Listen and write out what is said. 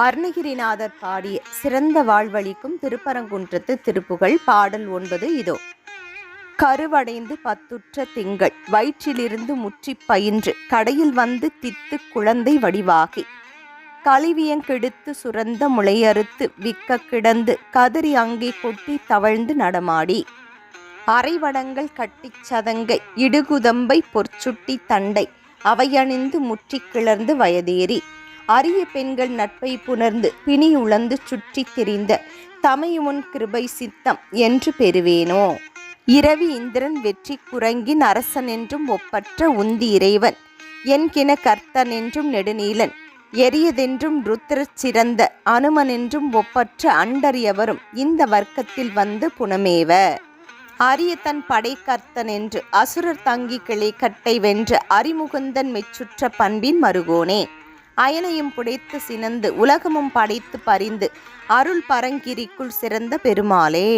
அருணகிரிநாதர் பாடிய சிறந்த வாழ்வளிக்கும் திருப்பரங்குன்றத்து திருப்புகழ் பாடல் 9 இதோ. கருவடைந்து பத்துற்ற திங்கள் வயிற்றிலிருந்து முற்றிப் பயின்று கடையில் வந்து தித்து குழந்தை வடிவாகி கழிவியங்கெடுத்து சுரந்த முளையறுத்து விக்க கிடந்து கதறி அங்கே கொட்டி தவழ்ந்து நடமாடி அரைவடங்கள் கட்டிச் சதங்கை இடுகுதம்பை பொற்சுட்டி தண்டை அவையணிந்து முற்றிக் கிளர்ந்து வயதேறி அரிய பெண்கள் நட்பை புணர்ந்து பிணி உழந்து சுற்றி திரிந்த தமையுமுன் கிருபை சித்தம் என்று பெறுவேனோ. இரவி இந்திரன் வெற்றி குரங்கின் அரசனென்றும் ஒப்பற்ற உந்தி இறைவன் என்கின கர்த்தனென்றும் நெடுநீலன் எரியதென்றும் ருத்ரச் சிறந்த அனுமனென்றும் ஒப்பற்ற அண்டறியவரும் இந்த வர்க்கத்தில் வந்து புனமேவ அரிய தன் படைக்கர்த்தன் என்று அசுரர் தங்கி கிளை கட்டை வென்ற அறிமுகுந்தன் மெச்சுற்ற பண்பின் மருகோனே. அயனையும் புடைத்து சினந்து உலகமும் படைத்து பறிந்து அருள் பரங்கிரிக்குள் சிறந்த பெருமாளே.